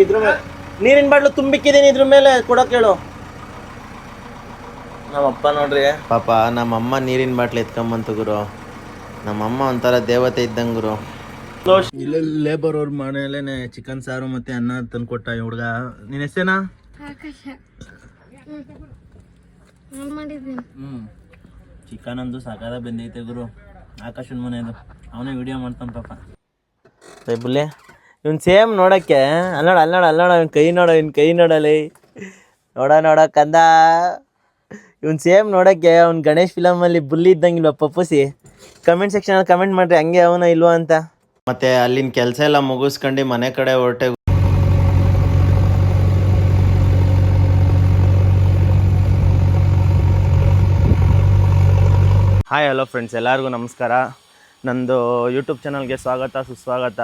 ಇದ್ರ ಮೇಲೆ ನೀರಿನ ಬಾಟ್ಲು ತುಂಬಿಕ್ಕಿದ್ದೀನಿ, ಇದ್ರ ಮೇಲೆ ಕೊಡೋಕೆ ಹೇಳು. ನಮ್ಮಪ್ಪ ನೋಡ್ರಿ ಪಾಪ ನಮ್ಮಮ್ಮ ನೀರಿನ ಬಾಟ್ಲು ಎತ್ಕೊಂಬಂತು ಗುರು. ನಮ್ಮಮ್ಮ ಒಂಥರ ದೇವತೆ ಇದ್ದಂಗೆ ಗುರು. ಇಲ್ಲೇ ಲೇಬರ್ ಅವ್ರ ಮನೆಯಲ್ಲೇನೆ ಚಿಕನ್ ಸಾರು ಮತ್ತೆ ಅನ್ನ ತಂದ್ಕೊಟ್ಟ ಈ ಹುಡುಗ. ನಿನ್ನ ಹೆಸರೇನಾ? ಚಿಕನ್ ಅಂದು ಸಾಕಾದ ಬಂದೈತೆ ಗುರು. ಆಕಾಶನ ಮನೆಯದು, ಅವನೇ ವಿಡಿಯೋ ಮಾಡ್ತಾನೆ ಪಾಪ. ಬುಲ್ಲೆ ಇವನ್ ಸೇಮ್ ನೋಡಕ್ಕೆ. ಅಲ್ಲೋಡ ಅಲ್ಲೋಡ ಅಲ್ಲೋಡ ಇವ್ನ ಕೈ ನೋಡ, ಇವ್ನ ಕೈ ನೋಡಲಿ. ನೋಡ ಕಂದ, ಇವನ್ ಸೇಮ್ ನೋಡಕ್ಕೆ ಅವ್ನು ಗಣೇಶ್ ಫಿಲಮಲ್ಲಿ ಬುಲ್ಲಿ ಇದ್ದಂಗಿಲ್ವ ಪಪ್ಪುಸಿ? ಕಮೆಂಟ್ ಸೆಕ್ಷನಲ್ಲಿ ಕಮೆಂಟ್ ಮಾಡ್ರಿ ಹಂಗೆ ಅವನ ಇಲ್ವಾ ಅಂತ. ಮತ್ತೆ ಅಲ್ಲಿನ ಕೆಲಸ ಎಲ್ಲ ಮುಗಿಸ್ಕೊಂಡು ಮನೆ ಕಡೆ ಹೊರಟೆ. ಹಾಯ್ ಹಲೋ ಫ್ರೆಂಡ್ಸ್, ಎಲ್ಲರಿಗೂ ನಮಸ್ಕಾರ. ನಂದು ಯೂಟ್ಯೂಬ್ ಚಾನಲ್ಗೆ ಸ್ವಾಗತ ಸುಸ್ವಾಗತ.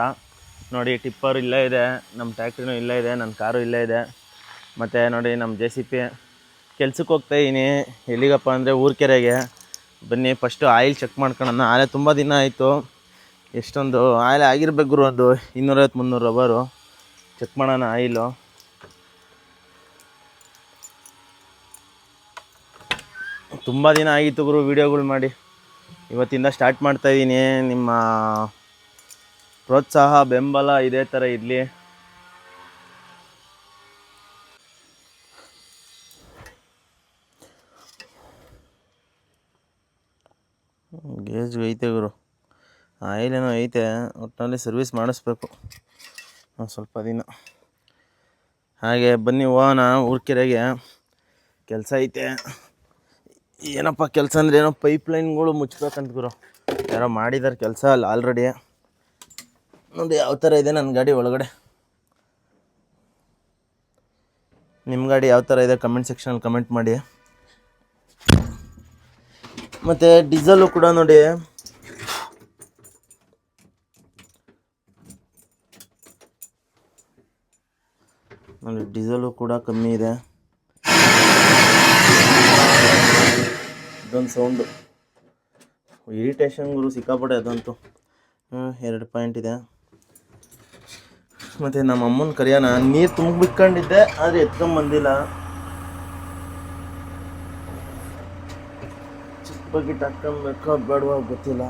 ನೋಡಿ ಟಿಪ್ಪರ್ ಇಲ್ಲೇ ಇದೆ, ನಮ್ಮ ಟ್ಯಾಕ್ಟ್ರಿನೂ ಇಲ್ಲೇ ಇದೆ, ನನ್ನ ಕಾರು ಇಲ್ಲೇ ಇದೆ. ಮತ್ತು ನೋಡಿ ನಮ್ಮ JCP ಕೆಲ್ಸಕ್ಕೆ ಹೋಗ್ತಾಯಿದ್ದೀನಿ. ಎಲ್ಲಿಗಪ್ಪ ಅಂದರೆ ಊರ್ಕೆರೆಗೆ. ಬನ್ನಿ ಫಸ್ಟು ಆಯಿಲ್ ಚೆಕ್ ಮಾಡ್ಕೊಳ್ಳೋಣ. ಆಲೆ ತುಂಬ ದಿನ ಆಯಿತು. ಎಷ್ಟೊಂದು ಆಯಿಲ್ ಆಗಿರ್ಬೇಕು ಗುರು, ಒಂದು 250-300 ರಬ್ಬರು. ಚೆಕ್ ಮಾಡೋಣ ಆಯಿಲು. ತುಂಬ ದಿನ ಆಗಿತ್ತು ಗುರು ವೀಡಿಯೋಗಳು ಮಾಡಿ. ಇವತ್ತಿಂದ ಸ್ಟಾರ್ಟ್ ಮಾಡ್ತಾಯಿದ್ದೀನಿ. ನಿಮ್ಮ ಪ್ರೋತ್ಸಾಹ ಬೆಂಬಲ ಇದೇ ಥರ ಇರಲಿ. ಗೇಜ್ ಐತೆ ಗುರು, ಆಯಿಲೇನೋ ಐತೆ, ಒಟ್ಟಿನಲ್ಲಿ ಸರ್ವಿಸ್ ಮಾಡಿಸ್ಬೇಕು ಸ್ವಲ್ಪ ದಿನ. ಹಾಗೆ ಬನ್ನಿ ಹೋಗೋಣ ಊರ್ಕೆರೆಗೆ. ಕೆಲಸ ಐತೆ. ಏನಪ್ಪ ಕೆಲಸ ಅಂದರೆ ಏನೋ ಪೈಪ್ಲೈನ್ಗಳು ಮುಚ್ಬೇಕಂತ ಗುರು. ಯಾರೋ ಮಾಡಿದ್ದಾರೆ ಕೆಲಸ ಅಲ್ಲ ಆಲ್ರೆಡಿ. ನೋಡಿ ಯಾವ ಥರ ಇದೆ ನನ್ನ ಗಾಡಿ ಒಳಗಡೆ. ನಿಮ್ಮ ಗಾಡಿ ಯಾವ ಥರ ಇದೆ ಕಮೆಂಟ್ ಸೆಕ್ಷನಲ್ಲಿ ಕಮೆಂಟ್ ಮಾಡಿ. ಮತ್ತು ಡೀಸೆಲು ಕೂಡ ನೋಡಿ, ಡೀಸೆಲು ಕೂಡ ಕಮ್ಮಿ ಇದೆ. ಇದೊಂದು ಸೌಂಡು ಇರಿಟೇಷನ್ ಗುರು ಸಿಕ್ಕಾಪಟ್ಟೆ ಅದಂತೂ. 2 ಪಾಯಿಂಟ್ ಇದೆ. ಮತ್ತು ನಮ್ಮ ಅಮ್ಮನ ಕರೆಯೋಣ. ನೀರು ತುಂಬಿಕೊಂಡಿದ್ದೆ ಆದರೆ ಎತ್ಕೊಂಬಂದಿಲ್ಲ. ಚಿಕ್ಕ ಬಕೆಟ್ ಹಾಕ್ಕೊಬೇಕೋ ಬೇಡವಾ ಗೊತ್ತಿಲ್ಲ.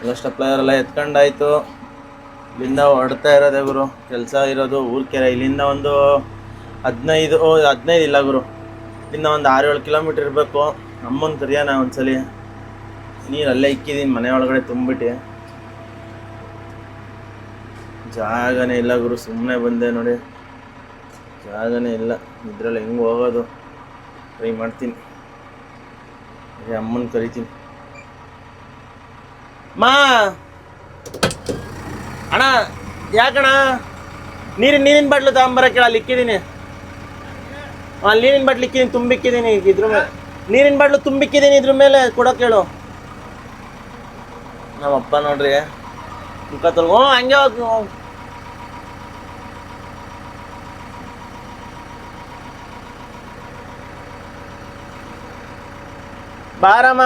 ಎಲ್ಲ ಸ್ಟೆಪ್ಲೈಯರ್ ಎಲ್ಲ ಎತ್ಕೊಂಡಾಯ್ತು. ಇಲ್ಲಿಂದ ಹೊರಡ್ತಾ ಇರೋದೇ ಗುರು. ಕೆಲಸ ಇರೋದು ಊರ್ಕೆರೆ. ಇಲ್ಲಿಂದ ಒಂದು 15 ಇಲ್ಲ ಗುರು, ಇಲ್ಲಿಂದ ಒಂದು 6-7 ಕಿಲೋಮೀಟ್ರ್ ಇರಬೇಕು. ಅಮ್ಮನ ಕರಿಯೋಣ ಒಂದ್ಸಲಿ. ನೀರು ಅಲ್ಲೇ ಇಕ್ಕಿದ್ದೀನಿ ಮನೆ ಒಳಗಡೆ ತುಂಬಿಟ್ಟು. ಜಾಗನೇ ಇಲ್ಲ ಗುರು, ಸುಮ್ಮನೆ ಬಂದೆ ನೋಡಿ, ಜಾಗನೇ ಇಲ್ಲ. ಇದ್ರಲ್ಲಿ ಹೆಂಗೆ ಹೋಗೋದು ಟ್ರೈ ಮಾಡ್ತೀನಿ. ಅಮ್ಮನ ಕರಿತೀನಿ. ಮಾ ಅಣ್ಣ, ಯಾಕಣ್ಣ ನೀರಿನ ಬಾಟ್ಲು ತಗೊಂಬರಕ್ಕೆ ಅಲ್ಲಿ ಇಕ್ಕಿದ್ದೀನಿ. ಅಲ್ಲಿ ನೀರಿನ ಬಾಟ್ಲು ಇಕ್ಕಿದ್ದೀನಿ, ತುಂಬಿಕ್ಕಿದ್ದೀನಿ. ಇದ್ರ ಮೇಲೆ ನೀರಿನ ಬಾಟ್ಲು ತುಂಬಿಕ್ಕಿದ್ದೀನಿ, ಇದ್ರ ಮೇಲೆ ಕೊಡೋಕೆ ಹೇಳು. ನಮ್ಮಪ್ಪ ನೋಡ್ರಿ ಮುಖ ತೊಳ್ಕೊ. ಹಂಗೆ ಹೋಗಿ ಬಾರಮ್ಮ.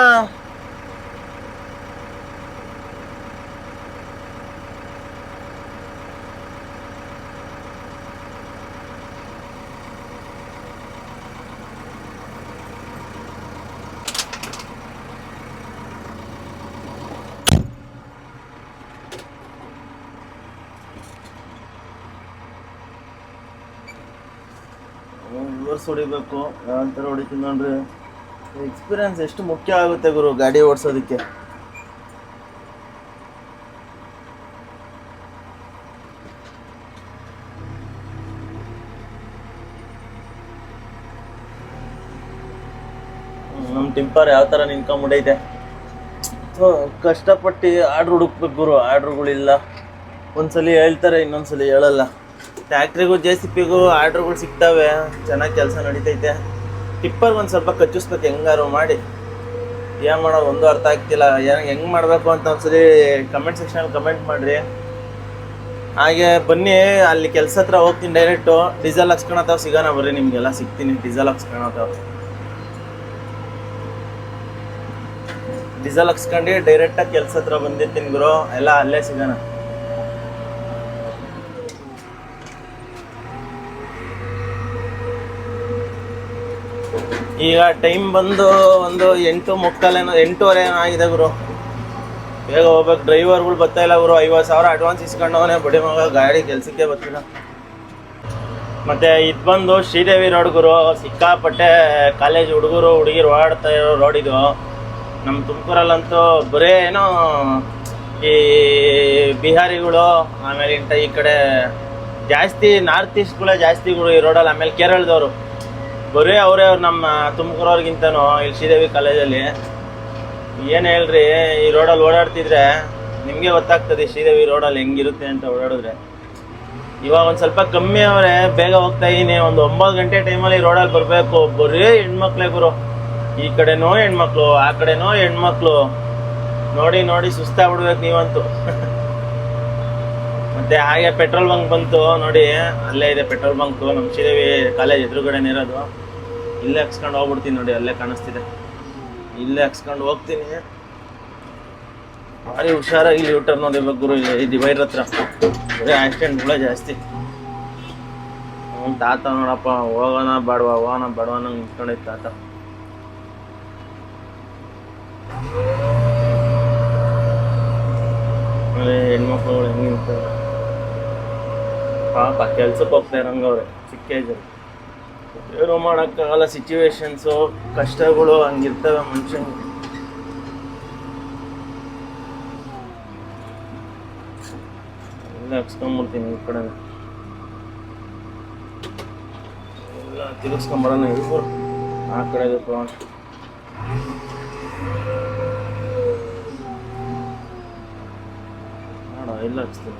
ರಿವರ್ಸ್ ಹೊಡಿಬೇಕು. ಯಾವ ಥರ ಹೊಡಿತೀನಿ ನೋಡ್ರಿ. ಎಕ್ಸ್ಪೀರಿಯನ್ಸ್ ಎಷ್ಟು ಮುಖ್ಯ ಆಗುತ್ತೆ ಗುರು ಗಾಡಿ ಓಡಿಸೋದಕ್ಕೆ. ನಮ್ಮ ಟಿಪ್ಪರ್ ಯಾವ ಥರ ನಿಂತ್ಕೊಂಡ್ಬಿಟ್ಟೈತೆ. ಕಷ್ಟಪಟ್ಟು ಆರ್ಡ್ರ್ ಹುಡುಕ್ಬೇಕು ಗುರು. ಆರ್ಡ್ರುಗಳಿಲ್ಲ. ಒಂದ್ಸಲಿ ಹೇಳ್ತಾರೆ, ಇನ್ನೊಂದ್ಸಲಿ ಹೇಳಲ್ಲ. ಟ್ಯಾಕ್ಟ್ರಿಗೂ JCPಗೂ ಆರ್ಡ್ರುಗಳು ಸಿಗ್ತವೆ, ಚೆನ್ನಾಗಿ ಕೆಲಸ ನಡೀತೈತೆ. ಟಿಪ್ಪರ್ಗೆ ಒಂದು ಸ್ವಲ್ಪ ಕಚ್ಚಿಸ್ಬೇಕು ಹೆಂಗಾರು ಮಾಡಿ. ಏನು ಮಾಡೋದು ಒಂದು ಅರ್ಥ ಆಗ್ತಿಲ್ಲ. ಹೆಂಗೆ ಮಾಡಬೇಕು ಅಂತ ಒಂದ್ಸಲಿ ಕಮೆಂಟ್ ಸೆಕ್ಷನಲ್ಲಿ ಕಮೆಂಟ್ ಮಾಡಿರಿ. ಹಾಗೆ ಬನ್ನಿ, ಅಲ್ಲಿ ಕೆಲಸ ಹತ್ರ ಹೋಗ್ತೀನಿ ಡೈರೆಕ್ಟು. ಡೀಸೆಲ್ ಹಾಕ್ಸ್ಕೊಳತ್ತಾವ ಸಿಗೋಣ ಬರ್ರಿ, ನಿಮಗೆಲ್ಲ ಸಿಗ್ತೀನಿ. ಡೀಸೆಲ್ ಹಾಕ್ಸ್ಕೊಳತ್ತಾವ ಡೀಸೆಲ್ ಹಾಕ್ಸ್ಕೊಂಡು ಡೈರೆಕ್ಟಾಗಿ ಕೆಲಸ ಹತ್ರ ಬಂದಿರ್ತೀನಿ ಗುರು, ಎಲ್ಲ ಅಲ್ಲೇ ಸಿಗೋಣ. ಈಗ ಟೈಮ್ ಬಂದು ಒಂದು 8:45 8:15 ಆಗಿದೆ ಗುರು. ಬೇಗ ಹೋಗ್ಬೇಕು. ಡ್ರೈವರ್ಗಳು ಬರ್ತಾ ಇಲ್ಲ ಗುರು. 50,000 ಅಡ್ವಾನ್ಸ್ ಇಸ್ಕೊಂಡವನೇ ಬಡಿ ಮಗ, ಗಾಡಿ ಕೆಲಸಕ್ಕೆ ಬರ್ತಿಲ್ಲ. ಮತ್ತು ಇದು ಬಂದು ಶ್ರೀದೇವಿ ರೋಡ್ ಗುರು. ಸಿಕ್ಕಾಪಟ್ಟೆ ಕಾಲೇಜ್ ಹುಡುಗರು ಹುಡುಗಿರು ಓಡಾಡ್ತಾ ಇರೋ ರೋಡ್ ಇದು. ನಮ್ಮ ತುಮಕೂರಲ್ಲಂತೂ ಬರೇ ಏನೋ ಈ ಬಿಹಾರಿಗಳು, ಆಮೇಲೆ ಈ ಕಡೆ ಜಾಸ್ತಿ ನಾರ್ತ್ ಈಸ್ಟ್ಗಳೇ ಜಾಸ್ತಿ ಗುರು ಈ ರೋಡಲ್ಲಿ. ಆಮೇಲೆ ಕೇರಳದವರು ಬರೀ ಅವರೇ ಅವ್ರು ನಮ್ಮ ತುಮಕೂರವ್ರಿಗಿಂತನೂ ಇಲ್ಲಿ ಶ್ರೀದೇವಿ ಕಾಲೇಜಲ್ಲಿ. ಏನು ಹೇಳ್ರಿ, ಈ ರೋಡಲ್ಲಿ ಓಡಾಡ್ತಿದ್ರೆ ನಿಮಗೆ ಗೊತ್ತಾಗ್ತದೆ ಶ್ರೀದೇವಿ ರೋಡಲ್ಲಿ ಹೆಂಗಿರುತ್ತೆ ಅಂತ ಓಡಾಡಿದ್ರೆ. ಇವಾಗ ಒಂದು ಸ್ವಲ್ಪ ಕಮ್ಮಿ ಅವರೇ, ಬೇಗ ಹೋಗ್ತಾ ಇದ್ದೀನಿ. ಒಂದು 9 ಗಂಟೆ ಟೈಮಲ್ಲಿ ಈ ರೋಡಲ್ಲಿ ಬರಬೇಕು. ಬರೀ ಹೆಣ್ಮಕ್ಳೇ ಗುರು. ಈ ಕಡೆನೋ ಹೆಣ್ಮಕ್ಳು, ಆ ಕಡೆನೋ ಹೆಣ್ಮಕ್ಳು. ನೋಡಿ ನೋಡಿ ಸುಸ್ತಾಗ್ಬಿಡ್ಬೇಕು ನೀವಂತೂ. ಮತ್ತು ಹಾಗೆ ಪೆಟ್ರೋಲ್ ಬಂಕ್ ಬಂತು ನೋಡಿ, ಅಲ್ಲೇ ಇದೆ ಪೆಟ್ರೋಲ್ ಬಂಕು. ನಮ್ಮ ಶ್ರೀದೇವಿ ಕಾಲೇಜ್ ಎದುರುಗಡೆನೇ ಇರೋದು. ಇಲ್ಲೇ ಹಾಕ್ಸ್ಕೊಂಡು ಹೋಗ್ಬಿಡ್ತೀನಿ ನೋಡಿ, ಅಲ್ಲೇ ಕಾಣಿಸ್ತಿದೆ. ಇಲ್ಲೇ ಹಾಕ್ಸ್ಕೊಂಡು ಹೋಗ್ತೀನಿ. ಭಾರಿ ಹುಷಾರಾಗಿ ಇಲ್ಲಿ ಯೂಟರ್ನ್ ನೋಡಿರ್ಬೇಕು ಗುರು. ಈ ಡಿವೈಡರ್ ಹತ್ರ ಬರೀ ಆಕ್ಸಿಡೆಂಟ್ಗಳೇ ಜಾಸ್ತಿ. ತಾತ ನೋಡಪ್ಪ, ಹೋಗೋಣ ಬೇಡವಾ ನಂಗೆ ನಿಂತ್ಕೊಂಡೈತೆ ತಾತ. ಆಮೇಲೆ ಹೆಣ್ಮಕ್ಳುಗಳು ಹೆಂಗೆ ನಿಂತಾರೆ ಪಾಪ, ಕೆಲ್ಸಕ್ಕೆ ಹೋಗ್ತಾ ಇರಂಗವ್ರೆ ಚಿಕ್ಕ ಏಜಲ್ಲಿ. ಏನೋ ಮಾಡೋಕ್ಕಾಗಲ್ಲ, ಸಿಚುವೇಶನ್ಸು ಕಷ್ಟಗಳು ಹಂಗಿರ್ತವೆ ಮನುಷ್ಯನಿಗೆ. ಎಲ್ಲ ಹಾಕ್ಸ್ಕೊಂಡ್ಬಿಡ್ತೀನಿ ಈ ಕಡೆ ಎಲ್ಲ ತಿರುಗಿಸ್ಕೊಂಬರೋಣ. ಇಬ್ಬರು ಆ ಕಡೆ ನೋಡ ಎಲ್ಲ ಹಾಕ್ಸ್ತೀನಿ.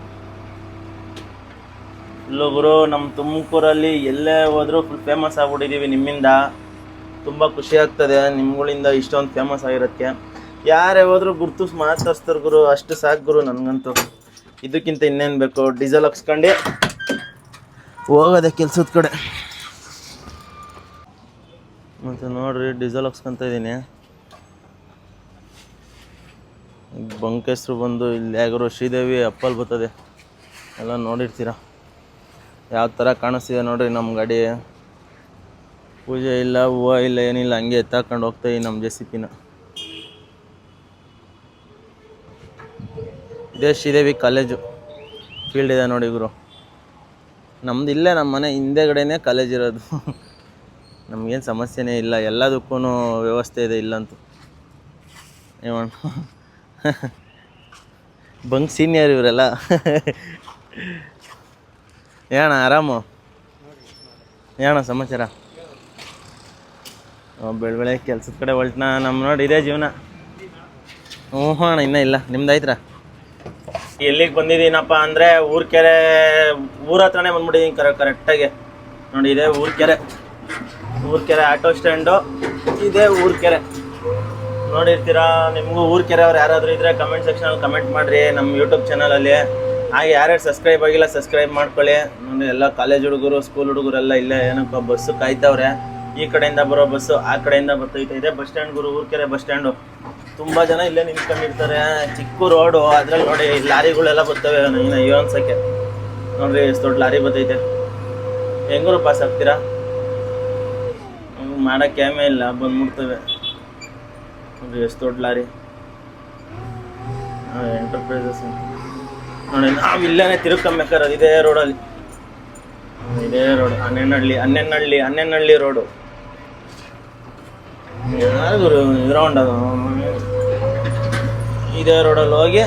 ಇಲ್ಲೋ ಗುರು, ನಮ್ಮ ತುಮಕೂರಲ್ಲಿ ಎಲ್ಲೇ ಹೋದರೂ ಫುಲ್ ಫೇಮಸ್ ಆಗ್ಬಿಟ್ಟಿದ್ದೀವಿ ನಿಮ್ಮಿಂದ. ತುಂಬ ಖುಷಿ ಆಗ್ತದೆ ನಿಮ್ಗಳಿಂದ ಇಷ್ಟೊಂದು ಫೇಮಸ್ ಆಗಿರೋದಕ್ಕೆ. ಯಾರೇ ಹೋದರೂ ಗುರ್ತು ಮಾತಾಡ್ಸ್ತಾರೆ ಗುರು, ಅಷ್ಟು ಸಾಕು ಗುರು ನನಗಂತೂ. ಇದಕ್ಕಿಂತ ಇನ್ನೇನು ಬೇಕು? ಡೀಸೆಲ್ ಹಾಕ್ಸ್ಕೊಂಡು ಹೋಗೋದೆ ಕೆಲ್ಸದ ಕಡೆ. ಮತ್ತು ನೋಡ್ರಿ, ಡೀಸೆಲ್ ಹಾಕ್ಸ್ಕೊತ ಇದ್ದೀನಿ. ಬಂಕ್ ಹೆಸ್ರು ಬಂದು ಇಲ್ಲಿ ಯಾರು ಶ್ರೀದೇವಿ ಅಪ್ಪಲ್ಲಿ ಬರ್ತದೆ, ಎಲ್ಲ ನೋಡಿರ್ತೀರ ಯಾವ ಥರ ಕಾಣಿಸ್ತಿದೆ ನೋಡ್ರಿ. ನಮ್ಮ ಗಾಡಿ ಪೂಜೆ ಇಲ್ಲ, ಹೂವು ಇಲ್ಲ, ಏನಿಲ್ಲ, ಹಂಗೆ ಎತ್ತಾಕೊಂಡು ಹೋಗ್ತಾಯಿ ನಮ್ಮ JCB-ನ. ಇದೇ ಶ್ರೀದೇವಿ ಕಾಲೇಜು ಫೀಲ್ಡ್ ಇದೆ ನೋಡಿ ಗುರು. ನಮ್ದು ಇಲ್ಲೇ ನಮ್ಮ ಮನೆ ಹಿಂದೆಗಡೆನೇ ಕಾಲೇಜ್ ಇರೋದು. ನಮಗೇನು ಸಮಸ್ಯೆನೇ ಇಲ್ಲ, ಎಲ್ಲದಕ್ಕೂ ವ್ಯವಸ್ಥೆ ಇದೆ ಇಲ್ಲಂತೂ. ಏವಣ್ಣ ಬಂಕ್ ಸೀನಿಯರ್ ಇವರೆಲ್ಲ. ಏಣ ಆರಾಮು? ಏಣ ಸಮಾಚಾರ? ಬೆಳಗ್ಗೆ ಕೆಲ್ಸದ ಕಡೆ ಹೊಲ್ಟ್ನಾ. ನಮ್ಮ ನೋಡಿ ಇದೇ ಜೀವನ. ಹ್ಞೂ ಅಣ್ಣ, ಇನ್ನೂ ಇಲ್ಲ. ನಿಮ್ದು ಆಯ್ತರ? ಎಲ್ಲಿಗೆ ಬಂದಿದ್ದೀನಪ್ಪ ಅಂದರೆ ಊರ್ಕೆರೆ ಊರ ಹತ್ರನೇ ಬಂದ್ಬಿಟ್ಟಿದ್ದೀನಿ ಕರೆಕ್ಟಾಗಿ ನೋಡಿ. ಇದೇ ಊರ್ಕೆರೆ ಆಟೋ ಸ್ಟ್ಯಾಂಡು, ಇದೇ ಊರ್ಕೆರೆ ನೋಡಿರ್ತೀರಾ. ನಿಮಗೂ ಊರ್ಕೆರೆ ಅವ್ರು ಯಾರಾದರೂ ಇದ್ದರೆ ಕಮೆಂಟ್ ಸೆಕ್ಷನಲ್ಲಿ ಕಮೆಂಟ್ ಮಾಡಿರಿ ನಮ್ಮ ಯೂಟ್ಯೂಬ್ ಚಾನಲಲ್ಲಿ. ಹಾಗೆ ಯಾರ್ಯಾರು ಸಬ್ಸ್ಕ್ರೈಬ್ ಆಗಿಲ್ಲ ಸಬ್ಸ್ಕ್ರೈಬ್ ಮಾಡ್ಕೊಳ್ಳಿ. ನೋಡಿ ಎಲ್ಲ ಕಾಲೇಜ್ ಹುಡುಗರು, ಸ್ಕೂಲ್ ಹುಡುಗರೆಲ್ಲ ಇಲ್ಲೇ ಏನಪ್ಪ ಬಸ್ಸು ಕಾಯ್ತವ್ರೆ. ಈ ಕಡೆಯಿಂದ ಬರೋ ಬಸ್ಸು ಆ ಕಡೆಯಿಂದ ಬರ್ತೈತೆ. ಇದೆ ಬಸ್ ಸ್ಟ್ಯಾಂಡ್ ಗುರು, ಊರ್ಕೆರೆ ಬಸ್ ಸ್ಟ್ಯಾಂಡು. ತುಂಬ ಜನ ಇಲ್ಲೇ ನಿಂತ್ಕೊಂಡಿರ್ತಾರೆ. ಚಿಕ್ಕ ರೋಡು, ಅದ್ರಲ್ಲಿ ನೋಡಿ ಲಾರಿಗಳೆಲ್ಲ ಬರ್ತವೆ ಇನ್ನು ಅನ್ಸೋಕ್ಕೆ. ನೋಡಿರಿ ಎಷ್ಟು ದೊಡ್ಡ ಲಾರಿ ಬರ್ತೈತೆ. ಹೆಂಗರು ಪಾಸ್ ಆಗ್ತೀರಾ? ಮಾಡೋಕ್ಕೆ ಏಮೇ ಇಲ್ಲ, ಬಂದ್ಬಿಡ್ತವೆ ನೋಡಿರಿ ಎಷ್ಟು ದೊಡ್ಡ ಲಾರಿ. ಎಂಟರ್ಪ್ರೈಸಸ್ ನೋಡಿ. ನಾವು ಇಲ್ಲೇ ತಿರುಗ್ಕೊಂಬೇಕಾರೆ ಇದೇ ರೋಡಲ್ಲಿ, ಇದೇ ರೋಡ್ ಹನ್ನೆನಹಳ್ಳಿ ರೋಡು. ಯಾರು ಗ್ರೌಂಡ್ ಅದು. ಇದೇ ರೋಡಲ್ಲಿ ಹೋಗಿ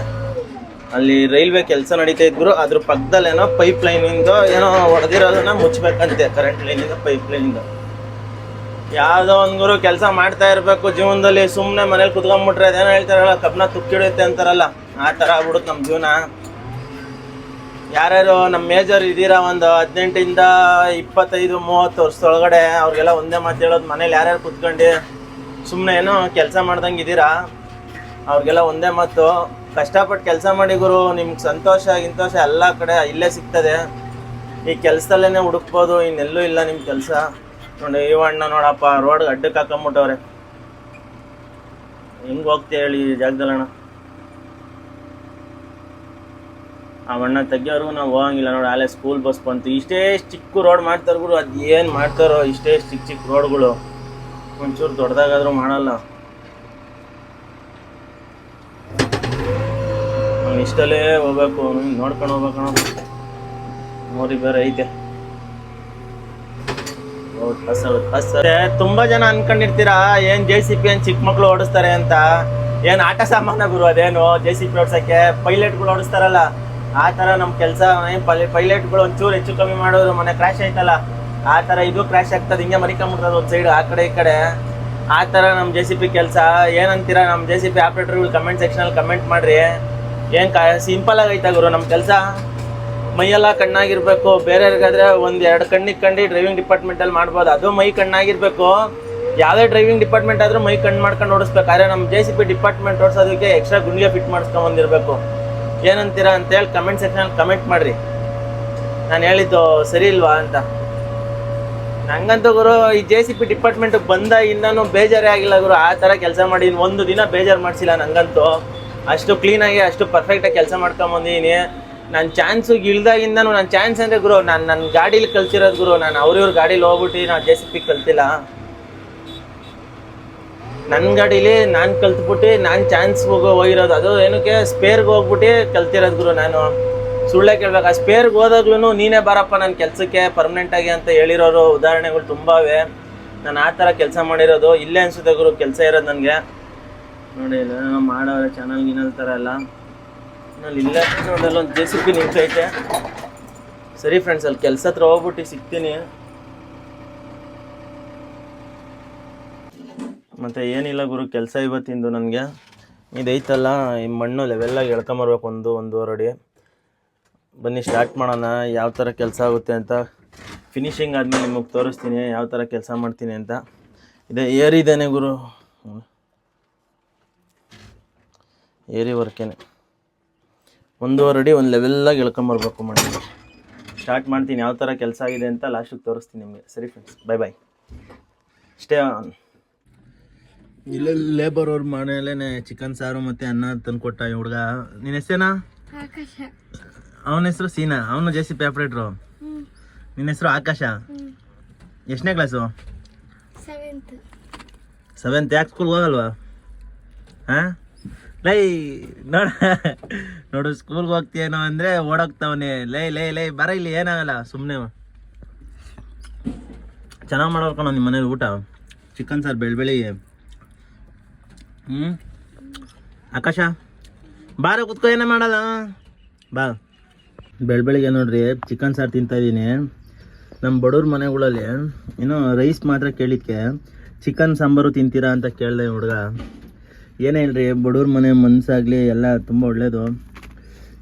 ಅಲ್ಲಿ ರೈಲ್ವೆ ಕೆಲಸ ನಡೀತಾ ಇದ್ರು. ಅದ್ರ ಪಕ್ಕದಲ್ಲೇನೋ ಪೈಪ್ ಲೈನಿಂದ ಏನೋ ಹೊಡೆದಿರೋದನ್ನ ಮುಚ್ಚಬೇಕಂತೆ, ಕರೆಂಟ್ ಲೈನಿಂದ ಪೈಪ್ ಲೈನಿಂದ. ಯಾವುದೋ ಒಂದು ಗುರು ಕೆಲಸ ಮಾಡ್ತಾ ಇರಬೇಕು ಜೀವನದಲ್ಲಿ. ಸುಮ್ಮನೆ ಮನೇಲಿ ಕುತ್ಕೊಂಡ್ಬಿಟ್ರೆ ಅದೇನೋ ಹೇಳ್ತಾರಲ್ಲ, ಕಬ್ಬನ ತುಕ್ಕಿಡುತ್ತೆ ಅಂತಾರಲ್ಲ, ಆ ಥರ ಆಗ್ಬಿಡುತ್ತೆ ನಮ್ಮ ಜೀವನ. ಯಾರ್ಯಾರು ನಮ್ಮ ಮೇಜರ್ ಇದ್ದೀರಾ ಒಂದು 18 ಇಂದ 25-30 ವರ್ಷದೊಳಗಡೆ, ಅವ್ರಿಗೆಲ್ಲ ಒಂದೇ ಮಾತು ಹೇಳೋದು, ಮನೇಲಿ ಯಾರ್ಯಾರು ಕುತ್ಕೊಂಡು ಸುಮ್ಮನೆ ಏನೋ ಕೆಲಸ ಮಾಡ್ದಂಗೆ ಇದ್ದೀರಾ, ಅವ್ರಿಗೆಲ್ಲ ಒಂದೇ ಮಾತು, ಕಷ್ಟಪಟ್ಟು ಕೆಲಸ ಮಾಡಿ ಗುರು. ನಿಮ್ಗೆ ಸಂತೋಷ ಎಲ್ಲ ಕಡೆ ಇಲ್ಲೇ ಸಿಗ್ತದೆ. ಈ ಕೆಲಸದಲ್ಲೇ ಹುಡುಕ್ಬೋದು, ಇನ್ನೆಲ್ಲೂ ಇಲ್ಲ ನಿಮ್ಮ ಕೆಲಸ. ನೋಡಿ ಇವಣ್ಣ ನೋಡಪ್ಪ ರೋಡ್ಗೆ ಅಡ್ಡಕ್ಕೆ ಹಾಕೊಂಬಿಟ್ಟವ್ರೆ. ಹೆಂಗೆ ಹೋಗ್ತೀಯ ಹೇಳಿ ಈ ಜಾಗದಲ್ಲಣ್ಣ? ಆ ಅಣ್ಣ ತೆಗಿಯೋರ್ಗು ನಾವು ಹೋಗಂಗಿಲ್ಲ ನೋಡಿ. ಅಲ್ಲೇ ಸ್ಕೂಲ್ ಬಸ್ ಬಂತು. ಇಷ್ಟೇ ಚಿಕ್ಕ ರೋಡ್ ಮಾಡ್ತಾರೆ ಗುರು, ಅದು ಏನು ಮಾಡ್ತಾರೋ ಇಷ್ಟೇ ಚಿಕ್ಕ ಚಿಕ್ಕ ರೋಡ್ಗಳು. ಒಂಚೂರು ದೊಡ್ಡದಾಗಾದ್ರೂ ಮಾಡಲ್ಲ. ನಾವು ಇಷ್ಟಲ್ಲೇ ಹೋಗ್ಬೇಕು, ನೋಡ್ಕೊಂಡು ಹೋಗ್ಬೇಕಣ್ಣ. ಮೋರಿ ಬೇರೆ ಐತೆ. ತುಂಬಾ ಜನ ಅನ್ಕೊಂಡಿರ್ತೀರಾ ಏನ್ JCB ಏನ್ ಚಿಕ್ಕ ಮಕ್ಳು ಓಡಿಸ್ತಾರೆ ಅಂತ. ಏನ್ ಆಟ ಸಾಮಾನ ಗುರು ಅದೇನು JCB ಓಡಿಸಕ್ಕೆ? ಪೈಲಟ್ಗಳು ಓಡಿಸ್ತಾರಲ್ಲ ಆ ತರ ನಮ್ ಕೆಲಸ. ಪೈಲಟ್ಗಳು ಒಂಚೂರು ಹೆಚ್ಚು ಕಮ್ಮಿ ಮಾಡೋರು. ಮನೆ ಕ್ರಾಶ್ ಆಯ್ತಲ್ಲ ಆ ತರ ಇದು ಕ್ರಾಶ್ ಆಗ್ತದೆ, ಹಿಂಗೆ ಮರಿಕೊಂಬಿಡ್ತದೆ ಒಂದ್ ಸೈಡ್ ಆ ಕಡೆ ಈ ಕಡೆ. ಆ ತರ ನಮ್ JCB ಕೆಲಸ. ಏನಂತೀರಾ ನಮ್ JCB ಆಪರೇಟರ್ಗಳು ಕಮೆಂಟ್ ಸೆಕ್ಷನ್ ಅಲ್ಲಿ ಕಮೆಂಟ್ ಮಾಡ್ರಿ. ಏನ್ ಸಿಂಪಲ್ ಆಗೈತಾ ಗುರು ನಮ್ ಕೆಲಸ? ಮೈಯೆಲ್ಲ ಕಣ್ಣಾಗಿರ್ಬೇಕು. ಬೇರೆಯವ್ರಿಗಾದ್ರೆ ಒಂದ್ 2 ಕಣ್ಣಿಗೆ ಕಂಡು ಡ್ರೈವಿಂಗ್ ಡಿಪಾರ್ಟ್ಮೆಂಟ್ ಅಲ್ಲಿ ಮಾಡ್ಬೋದು. ಅದು ಮೈ ಕಣ್ಣಾಗಿರ್ಬೇಕು. ಯಾವುದೇ ಡ್ರೈವಿಂಗ್ ಡಿಪಾರ್ಟ್ಮೆಂಟ್ ಆದ್ರೂ ಮೈ ಕಣ್ಣು ಮಾಡ್ಕೊಂಡು ಓಡಿಸ್ಬೇಕು. ಆದ್ರೆ ನಮ್ಮ JCB ಡಿಪಾರ್ಟ್ಮೆಂಟ್ ಓಡಿಸೋದಕ್ಕೆ ಎಕ್ಸ್ಟ್ರಾ ಗುಂಡಿಗೆ ಫಿಟ್ ಮಾಡಿಸ್ಕೊಂಡ್ ಬಂದಿರಬೇಕು. ಏನಂತೀರಾ ಅಂತೇಳಿ ಕಮೆಂಟ್ ಸೆಕ್ಷನ್ ಕಮೆಂಟ್ ಮಾಡ್ರಿ. ನಾನು ಹೇಳಿದ್ದು ಸರಿ ಇಲ್ವಾ ಅಂತ. ನಂಗಂತೂ ಗುರು ಈ JCB ಡಿಪಾರ್ಟ್ಮೆಂಟ್ ಬಂದಾಗಿಂದನೂ ಬೇಜಾರೇ ಆಗಿಲ್ಲ ಗುರು. ಆ ಥರ ಕೆಲಸ ಮಾಡಿ ಒಂದು ದಿನ ಬೇಜಾರು ಮಾಡಿಸಿಲ್ಲ ನಂಗಂತೂ. ಅಷ್ಟು ಕ್ಲೀನಾಗಿ ಅಷ್ಟು ಪರ್ಫೆಕ್ಟಾಗಿ ಕೆಲಸ ಮಾಡ್ಕೊಂಬಂದಿದ್ದೀನಿ. ನನ್ನ ಚಾನ್ಸಿಗೆ ಇಳ್ದಾಗಿಂದನೂ ನನ್ನ ಚಾನ್ಸ್ ಅಂದರೆ ಗುರು ನನ್ನ ಗಾಡೀಲಿ ಕಲ್ತಿರೋದು ಗುರು. ನಾನು ಅವ್ರಿವ್ರ ಗಾಡೀಲಿ ಹೋಗ್ಬಿಟ್ಟು ನಾನು JCB ಕಲ್ತಿಲ್ಲ. ನನ್ನ ಗಾಡೀಲಿ ನಾನು ಕಲ್ತ್ಬಿಟ್ಟು ನಾನು ಚಾನ್ಸ್ ಹೋಗಿರೋದು. ಅದು ಏನಕ್ಕೆ ಸ್ಪೇರ್ಗೆ ಹೋಗ್ಬಿಟ್ಟು ಕಲ್ತಿರೋದು ಗುರು. ನಾನು ಸುಳ್ಳೇ ಕೇಳ್ಬೇಕು. ಆ ಸ್ಪೇರ್ಗೆ ಹೋದಾಗ್ಲೂ ನೀನೇ ಬಾರಪ್ಪ ನನ್ನ ಕೆಲಸಕ್ಕೆ ಪರ್ಮನೆಂಟಾಗಿ ಅಂತ ಹೇಳಿರೋರು ಉದಾಹರಣೆಗಳು ತುಂಬಾವೆ. ನಾನು ಆ ಥರ ಕೆಲಸ ಮಾಡಿರೋದು. ಇಲ್ಲೇ ಅನಿಸುತ್ತೆ ಗುರು ಕೆಲಸ ಇರೋದು ನನಗೆ. ನೋಡಿ ಇಲ್ಲ ಮಾಡೋರೆ ಚಾನಲ್ ಗಿನಲ್ ಥರ ಎಲ್ಲ. ನಾನು ಇಲ್ಲೇ ನೋಡಲ್ಲ ಒಂದು JCB ನಿಂತೈತೆ. ಸರಿ ಫ್ರೆಂಡ್ಸ್, ಅಲ್ಲಿ ಕೆಲಸ ಹತ್ರ ಹೋಗ್ಬಿಟ್ಟು ಸಿಗ್ತೀನಿ. ಮತ್ತು ಏನಿಲ್ಲ ಗುರು ಕೆಲಸ ಇವತ್ತಿಂದು ನನಗೆ ಇದೈತಲ್ಲ, ಈ ಮಣ್ಣು ಲೆವೆಲ್ಲಾಗಿ ಎಳ್ಕೊಂಬರ್ಬೇಕು. 1-1.5 ಅಡಿ. ಬನ್ನಿ ಸ್ಟಾರ್ಟ್ ಮಾಡೋಣ. ಯಾವ ಥರ ಕೆಲಸ ಆಗುತ್ತೆ ಅಂತ ಫಿನಿಶಿಂಗ್ ಆದಮೇಲೆ ನಿಮಗೆ ತೋರಿಸ್ತೀನಿ ಯಾವ ಥರ ಕೆಲಸ ಮಾಡ್ತೀನಿ ಅಂತ. ಏರಿದ್ದೇನೆ ಗುರು, ಏರಿ ವರ್ಕೇನೆ. 1.5 ಅಡಿ ಒಂದು ಲೆವೆಲ್ಲಾಗಿ ಎಳ್ಕೊಂಬರ್ಬೇಕು. ಮಾಡಿ ಸ್ಟಾರ್ಟ್ ಮಾಡ್ತೀನಿ. ಯಾವ ಥರ ಕೆಲಸ ಆಗಿದೆ ಅಂತ ಲಾಸ್ಟಿಗೆ ತೋರಿಸ್ತೀನಿ ನಿಮಗೆ. ಸರಿ ಫ್ರೆಂಡ್ಸ್, ಬಾಯ್. Stay on. ಇಲ್ಲೇ ಲೇಬರ್ ಅವ್ರ ಮನೆಯಲ್ಲೇ ಚಿಕನ್ ಸಾರು ಮತ್ತು ಅನ್ನ ತಂದುಕೊಟ್ಟ ಈ ಹುಡುಗ. ನಿನ್ನ ಹೆಸರೇನಾ? ಅವನ ಹೆಸರು ಸೀನಾ. ಅವನು JCB ಆಪರೇಟ್ರು. ನಿನ್ನ ಹೆಸರು ಆಕಾಶ. ಎಷ್ಟನೇ ಕ್ಲಾಸು? 7th. ಯಾಕೆ ಸ್ಕೂಲ್ಗೆ ಹೋಗಲ್ವಾ? ಹಾಂ ಲೈ ನೋಡು ಸ್ಕೂಲ್ಗೆ ಹೋಗ್ತೀಯೇನೋ ಅಂದರೆ ಓಡೋಗ್ತಾವನೆ. ಲೈ ಬರ ಇಲ್ಲಿ, ಏನಾಗಲ್ಲ ಸುಮ್ಮನೆ. ಚೆನ್ನಾಗಿ ಮಾಡೋರ್ಕಣ ನಿಮ್ಮ ಮನೇಲಿ ಊಟ. ಚಿಕನ್ ಸಾರು ಬೆಳಿಗ್ಗೆ. ಆಕಾಶ ಬಾರ ಕುತ್ಕೋ, ಏನೇ ಮಾಡಲ್ಲ ಬಾ. ಬೆಳಿಗ್ಗೆ ನೋಡ್ರಿ ಚಿಕನ್ ಸಾರು ತಿಂತಾಯಿದ್ದೀನಿ. ನಮ್ಮ ಬಡವ್ರ ಮನೆಗಳಲ್ಲಿ ಏನೋ ರೈಸ್ ಮಾತ್ರ ಕೇಳಿದ್ಕೆ ಚಿಕನ್ ಸಾಂಬಾರು ತಿಂತೀರಾ ಅಂತ ಕೇಳಿದೆ ಹುಡುಗ. ಏನೇ ಇಲ್ರಿ, ಬಡವ್ರ ಮನೆ ಮನಸ್ಸಾಗಲಿ ಎಲ್ಲ ತುಂಬ ಒಳ್ಳೇದು.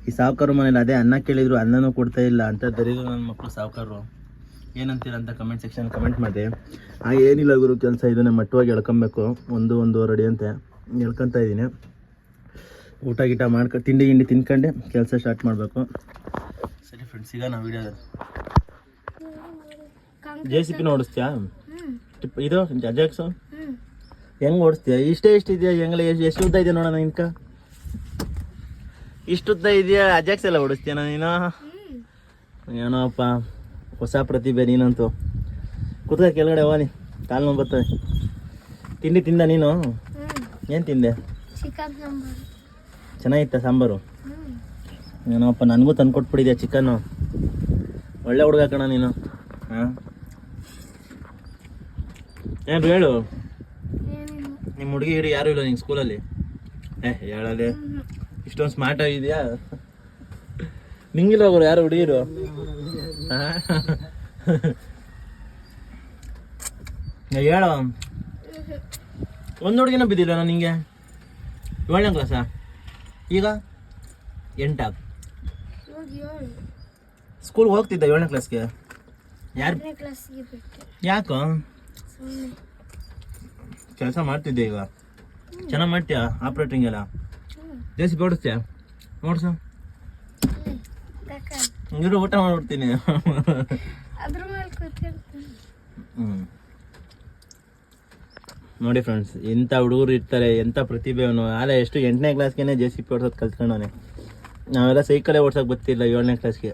ಈ ಸಾವುಕಾರ ಮನೇಲಿ ಅದೇ ಅನ್ನ ಕೇಳಿದ್ರು ಅನ್ನನೂ ಕೊಡ್ತಾ ಇಲ್ಲ ಅಂತ ದರಿದ್ರು ನನ್ನ ಮಕ್ಕಳು ಸಾವುಕಾರರು. ಏನಂತೀರ ಅಂತ ಕಮೆಂಟ್ ಸೆಕ್ಷನ್ ಕಮೆಂಟ್ ಮಾಡಿ. ಏನಿಲ್ಲ ಗುರು ಕೆಲಸ ಇದನ್ನೇ ಮಟ್ಟವಾಗಿ ಎಳ್ಕೊಬೇಕು. 1-1.5 ಅಡಿ ಅಂತ ಎಳ್ಕೊತಾ ಇದ್ದೀನಿ. ಊಟ ಗೀಟ ತಿಂಡಿ ತಿನ್ಕೊಂಡೆ ಕೆಲಸ ಸ್ಟಾರ್ಟ್ ಮಾಡಬೇಕು. ಸರಿ ಫ್ರೆಂಡ್ಸ್, ಈಗ ನಾವು ವಿಡಿಯೋ JCB ಓಡಿಸ್ತೀಯಾ? ಇದು ಅಜಾಕ್ಸು ಹೆಂಗೆ ಓಡಿಸ್ತೀಯ? ಇಷ್ಟೇ ಇದೆಯಾ? ಹೆಂಗಲ್ಲ ಎಷ್ಟು ಉದ್ದ ಇದೆಯಾ ನೋಡೋಣ ನಿನ್ಕ. ಇಷ್ಟುದ್ದ ಇದೆಯಾ? ಅಜಾಕ್ಸ್ ಎಲ್ಲ ಓಡಿಸ್ತೀಯ ನೀನು? ಏನೋಪ್ಪ ಹೊಸ ಪ್ರತಿಭೆ ನೀನಂತೂ. ಕೂತ್ಕ ಕೆಳಗಡೆ ಹೋಗಿ, ಕಾಲು ನೋವು ಬರ್ತದೆ. ತಿಂಡಿ ತಿಂದ ನೀನು? ಏನು ತಿಂದೆ? ಚೆನ್ನಾಗಿತ್ತ ಸಾಂಬಾರು? ಏನೋಪ್ಪ ನನಗೂ ತಂದು ಕೊಟ್ಬಿಟ್ಟಿದ್ಯಾ ಚಿಕನ್ನು. ಒಳ್ಳೆ ಹುಡುಗ ಕಣ ನೀನು. ಹಾಂ ಏನು ಹೇಳು. ನಿಮ್ಮ ಹುಡುಗಿ ಹಿಡಿ ಯಾರು ಇಲ್ಲ ನಿಂಗೆ ಸ್ಕೂಲಲ್ಲಿ? ಹೇಳದೆ ಇಷ್ಟೊಂದು ಸ್ಮಾರ್ಟ್ ಆಗಿದೆಯಾ? ನಿಂಗಿಲ್ಲ ಹೋಗೋರು ಯಾರು ಹುಡುಗಿರು? ಹೇಳ. ಒಂದು ಹುಡುಗಿನ ಬಿದ್ದಿಲ್ಲ ನಾನು ನಿಂಗೆ. 7ನೇ ಕ್ಲಾಸಾ? ಈಗ 8. ಸ್ಕೂಲ್ಗೆ ಹೋಗ್ತಿದ್ದ 7ನೇ ಕ್ಲಾಸ್ಗೆ? ಯಾರು? ಯಾಕೋ ಕೆಲಸ ಮಾಡ್ತಿದ್ದೆ ಈಗ? ಚೆನ್ನಾಗಿ ಮಾಡ್ತೀಯಾ ಆಪ್ರೇಟಿಂಗ್ ಎಲ್ಲ? JCB ಓಡಿಸ್ತೀಯಾ? ಓಡಿಸು. ಇರು ಊಟ ಮಾಡ್ಬಿಡ್ತೀನಿ. ನೋಡಿ ಫ್ರೆಂಡ್ಸ್, ಎಂಥ ಹುಡುಗರು ಇರ್ತಾರೆ, ಎಂಥ ಪ್ರತಿಭೆ ಅವನು. ಆಲೆ ಎಷ್ಟು 8ನೇ ಕ್ಲಾಸ್ಗೆ ಜೆ ಸಿ ಪಿ ಓಡ್ಸೋದು ಕಲ್ತ್ಕೊಂಡವನೆ. ನಾವೆಲ್ಲ ಸೈಕಲೇ ಓಡ್ಸೋಕೆ ಗೊತ್ತಿಲ್ಲ 7ನೇ ಕ್ಲಾಸ್ಗೆ.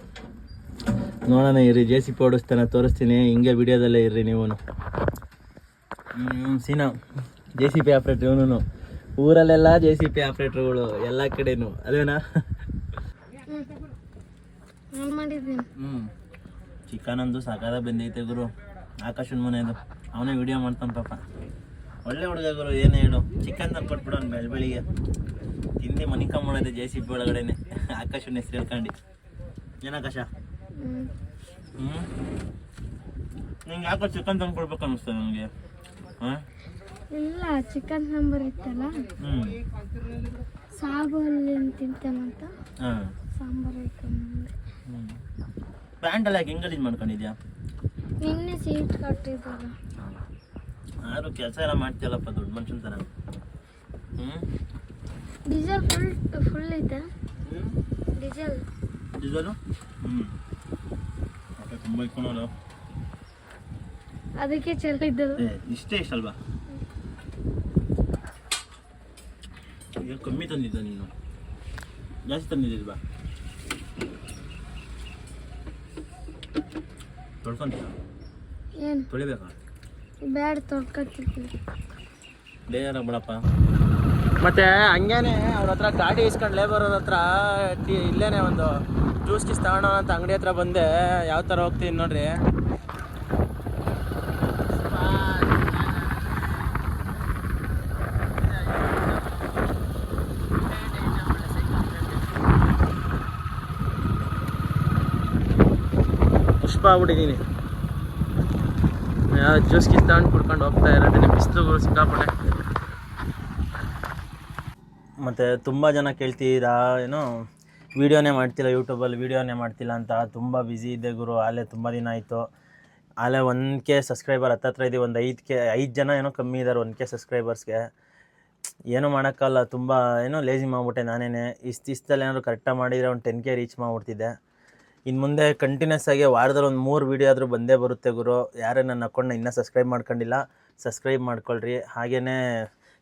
ನೋಡೋಣ ಇರ್ರಿ, ಜೆ ಸಿ ಪಿ ಓಡಿಸ್ತಾನೆ, ತೋರಿಸ್ತೀನಿ. ಹಿಂಗೆ ವಿಡಿಯೋದಲ್ಲೇ ಇರ್ರಿ ನೀವು. ಸೀನಾ ಜೆ ಸಿ ಪಿ ಆಪ್ರೇಟ್ರ್ ಇವನು. ಊರಲ್ಲೆಲ್ಲ ಜೆ ಸಿ ಪಿ ಆಪ್ರೇಟ್ರುಗಳು ಎಲ್ಲ ಕಡೆನೂ, ಅದೇನಾ? ಚಿಕನ್ ಒಂದು ಸಾಕಾದ ಬಂದೈತೆ ಗುರು. ಆಕಾಶನ ಮನೆಯದು, ಅವನೇ ವಿಡಿಯೋ ಮಾಡ್ತಾನೆ ಪಾಪ. ಒಳ್ಳೆ ಹುಡುಗ ಗುರು, ಏನೇ ಹೇಳು. ಚಿಕನ್ ತಂದು ಕೊಟ್ಬಿಡೋನು ಬೆಳಿಗ್ಗೆ ತಿಂದು ಮನಿಕಂಬಿಡೋದೆ ಜೆ ಸಿ ಪಿ ಒಳಗಡೆನೆ. ಆಕಾಶನ ಹೆಸರು ಹೇಳ್ಕೊಂಡು. ಏನಾಕಾಶ? ನಿಂಗೆ ಯಾಕೋ ಚಿಕನ್ ತಂದು ಕೊಡ್ಬೇಕು ಅನ್ನಿಸ್ತದೆ ನನಗೆ. ಹಾಂ ಇಲ್ಲ, ಚಿಕನ್ ಸಾಂಬಾರ್ ಇತ್ತಲ್ಲ, ಸಾಬಲ್ಲಿ ತಿಂತಾನಂತ ಸಾಂಬಾರು ಪ್ಯಾಂಟಲ್ಲಿ ಯಾಕೆ ಹೆಂಗೆ ಮಾಡ್ಕೊಂಡಿದ್ಯಾ? ನಿನ್ನೆ ಸೀಟ್ ಕಟ್ಟಿದ್ದಲ್ಲ. ಯಾರು ಕೆಲಸ ಎಲ್ಲ ಮಾಡ್ತೀಯಲ್ಲಪ್ಪ ದೊಡ್ಡ ಮನುಷ್ಯನ ಥರ. ಡೀಸೆಲ್ ಫುಲ್ ಐತೆ. ಡೀಸೆಲು ತುಂಬ ಇಟ್ಕೊಳೋದು, ಅದಕ್ಕೆ ಚೆಲ್ಲಿದ್ದು. ಇಷ್ಟೇ ಅಲ್ವಾ? ಈಗ ಕಮ್ಮಿ ತಂದಿದ್ದ ನೀನು, ಜಾಸ್ತಿ ತಂದಿದ್ದಿಲ್ವಾ? ತೊಳ್ಕೊಂತೀಯ? ಏನು ತೊಳಿಬೇಕಾ? ಬ್ಯಾಡ, ತೊಳ್ಕೊತಿರ್ತೀವಿ. ಬೇಜಾರ ಬಿಡಪ್ಪ. ಮತ್ತೆ ಹಂಗೇನೆ ಅವ್ರ ಹತ್ರ ಗಾಡಿ ಇಸ್ಕೊಂಡು ಲೇಬರ್ ಅವ್ರ ಹತ್ರ ಇಲ್ಲೇನೆ ಒಂದು ಜ್ಯೂಸ್ ಗೀಸ್ ತಗೋಣ ಅಂತ ಅಂಗಡಿ ಹತ್ರ ಬಂದೆ. ಯಾವ ಥರ ಹೋಗ್ತೀನಿ ನೋಡ್ರಿ. ಪುಷ್ಪ ಆಗ್ಬಿಟ್ಟಿದ್ದೀನಿ. ಜ್ಯೂಸ್ ಗೀಸ್ ತಗೊಂಡು ಕುಡ್ಕೊಂಡು ಹೋಗ್ತಾ ಇರೋದನ್ನ. ಬಿಸಿಲುಗಳು ಸಿಕ್ಕಾಪಟ್ಟೆ. ಮತ್ತು ತುಂಬ ಜನ ಕೇಳ್ತಿದ್ದೀರಾ, ಏನೋ ವೀಡಿಯೋನೇ ಮಾಡ್ತಿಲ್ಲ, ಯೂಟ್ಯೂಬಲ್ಲಿ ವೀಡಿಯೋನೇ ಮಾಡ್ತಿಲ್ಲ ಅಂತ. ತುಂಬ ಬ್ಯುಸಿ ಇದ್ದೆ ಗುರು. ಆಲೇ ತುಂಬ ದಿನ ಆಯಿತು. ಆಲೇ 1K ಸಬ್ಸ್ಕ್ರೈಬರ್ ಹತ್ತತ್ರ ಇದ್ದೀವಿ. ಒಂದು 5 ಜನ ಏನೋ ಕಮ್ಮಿ ಇದ್ದಾರೆ 1K ಸಬ್ಸ್ಕ್ರೈಬರ್ಸ್ಗೆ. ಏನೂ ಮಾಡೋಕ್ಕಲ್ಲ, ತುಂಬ ಏನೋ ಲೇಜಿ ಮಾಡಿಬಿಟ್ಟೆ ನಾನೇನೆ. ಇಷ್ಟಲ್ಲಿ ಏನಾದ್ರು ಕರೆಕ್ಟಾಗಿ ಮಾಡಿದರೆ ಒಂದು 10K ರೀಚ್ ಮಾಡಿಬಿಡ್ತಿದ್ದೆ. ಇನ್ನು ಮುಂದೆ ಕಂಟಿನ್ಯೂಸ್ ಆಗಿ ವಾರದಲ್ಲಿ ಒಂದು 3 ವೀಡಿಯೋ ಆದರೂ ಬಂದೇ ಬರುತ್ತೆ ಗುರು. ಯಾರೇ ನನ್ನ ಅಕೌಂಟ್ನ ಇನ್ನೂ ಸಬ್ಸ್ಕ್ರೈಬ್ ಮಾಡ್ಕೊಂಡಿಲ್ಲ, ಸಬ್ಸ್ಕ್ರೈಬ್ ಮಾಡ್ಕೊಳ್ರಿ. ಹಾಗೆಯೇ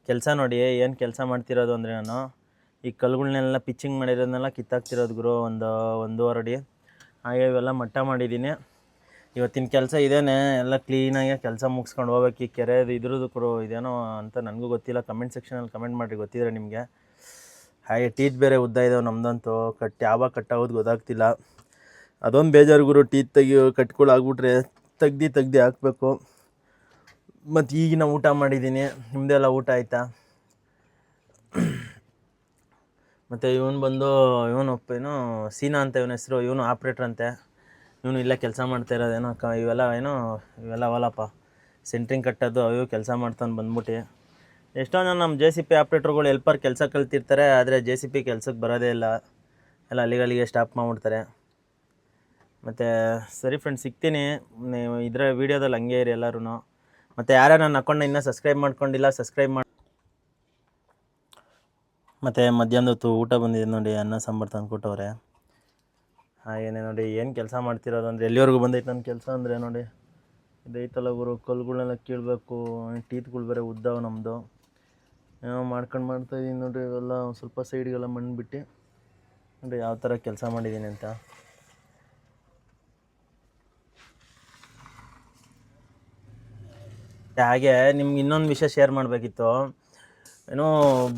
ಕೆಲಸ ನೋಡಿ, ಏನು ಕೆಲಸ ಮಾಡ್ತಿರೋದು ಅಂದರೆ, ನಾನು ಈ ಕಲ್ಲುಗಳನ್ನೆಲ್ಲ ಪಿಚ್ಚಿಂಗ್ ಮಾಡಿರೋದನ್ನೆಲ್ಲ ಕಿತ್ತಾಕ್ತಿರೋದು ಗುರು. 1.5 ಅಡಿ ಹಾಗೆ ಇವೆಲ್ಲ ಮಟ್ಟ ಮಾಡಿದ್ದೀನಿ. ಇವತ್ತಿನ ಕೆಲಸ ಇದೇನೆ, ಎಲ್ಲ ಕ್ಲೀನಾಗಿ ಕೆಲಸ ಮುಗಿಸ್ಕೊಂಡು ಹೋಗ್ಬೇಕು. ಈ ಕೆರೆ ಇದ್ರದ್ದು ಗುರು, ಇದೇನೋ ಅಂತ ನನಗೂ ಗೊತ್ತಿಲ್ಲ. ಕಮೆಂಟ್ ಸೆಕ್ಷನಲ್ಲಿ ಕಮೆಂಟ್ ಮಾಡಿರಿ, ಗೊತ್ತಿದ್ರೆ ನಿಮಗೆ. ಹಾಗೆ ಟೀತ್ ಬೇರೆ ಉದ್ದ ಇದಾವೆ ನಮ್ಮದಂತೂ. ಯಾವಾಗ ಕಟ್ಟಾಗೋದು ಗೊತ್ತಾಗ್ತಿಲ್ಲ. ಅದೊಂದು ಬೇಜಾರು ಗುರು. ಟೀತ್ ಕಟ್ಕೊಳಾಗ್ಬಿಟ್ರೆ ತೆಗ್ದು ಹಾಕಬೇಕು. ಮತ್ತು ಈಗಿನ ಊಟ ಮಾಡಿದ್ದೀನಿ. ನಿಮ್ಮದೆಲ್ಲ ಊಟ ಆಯಿತಾ? ಮತ್ತು ಇವನು ಸೀನಾ ಅಂತ ಇವನ ಹೆಸರು. ಇವನು ಆಪ್ರೇಟ್ರ್ ಅಂತೆ. ಇವನು ಇಲ್ಲೇ ಕೆಲಸ ಮಾಡ್ತಾ ಇರೋದೇನೋ. ಇವೆಲ್ಲ ಅವಲ್ಲಪ್ಪ ಸೆಂಟ್ರಿಂಗ್ ಕಟ್ಟೋದು, ಅವು ಕೆಲಸ ಮಾಡ್ತಾನೆ ಬಂದ್ಬಿಟ್ಟು. ಎಷ್ಟೊಂದು ಜನ ನಮ್ಮ ಜೆ ಸಿ ಪಿ ಆಪ್ರೇಟ್ರುಗಳು ಹೆಲ್ಪರ್ ಕೆಲಸ ಕಲ್ತಿರ್ತಾರೆ, ಆದರೆ ಜೆ ಸಿ ಪಿ ಕೆಲಸಕ್ಕೆ ಬರೋದೇ ಇಲ್ಲ. ಎಲ್ಲ ಅಲ್ಲಿಗೆ ಸ್ಟಾಪ್ ಮಾಡಿಬಿಡ್ತಾರೆ. ಮತ್ತು ಸರಿ ಫ್ರೆಂಡ್ಸ್, ಸಿಗ್ತೀನಿ ನೀವು ಇದರ ವೀಡಿಯೋದಲ್ಲಿ. ಹಂಗೆ ಇರಿ ಎಲ್ಲರೂ. ಮತ್ತು ಯಾರು ನನ್ನ ಅಕೌಂಟ್ನ ಇನ್ನೂ ಸಬ್ಸ್ಕ್ರೈಬ್ ಮಾಡ್ಕೊಂಡಿಲ್ಲ, ಸಬ್ಸ್ಕ್ರೈಬ್ ಮಾಡಿ. ಮತ್ತು ಮಧ್ಯಾಹ್ನದ ಹೊತ್ತು ಊಟ ಬಂದಿದೆ ನೋಡಿ, ಅನ್ನ ಸಾಂಬಾರು ತಂದು ಕೊಟ್ಟವ್ರೆ. ಹಾಗೇನೆ ನೋಡಿ ಏನು ಕೆಲಸ ಮಾಡ್ತಿರೋದು ಅಂದರೆ, ಎಲ್ಲಿವರೆಗೂ ಬಂದೈತೆ ನನ್ನ ಕೆಲಸ ಅಂದರೆ ನೋಡಿ, ಇದೈತಲ್ಲ ಗುರು. ಕಲ್ಲುಗಳನ್ನೆಲ್ಲ ಕೀಳಬೇಕು. ಟೀತ್ಗಳು ಬೇರೆ ಉದ್ದಾವೆ ನಮ್ಮದು. ಏನೋ ಮಾಡ್ತಾಯಿದ್ದೀನಿ ನೋಡಿರಿ. ಇವೆಲ್ಲ ಒಂದು ಸ್ವಲ್ಪ ಸೈಡ್ಗೆಲ್ಲ ಮಣ್ಣು ಬಿಟ್ಟು ನೋಡಿ ಯಾವ ಥರ ಕೆಲಸ ಮಾಡಿದ್ದೀನಿ ಅಂತ. ಹಾಗೆ ನಿಮ್ಗೆ ಇನ್ನೊಂದು ವಿಷಯ ಶೇರ್ ಮಾಡಬೇಕಿತ್ತು. ಏನೋ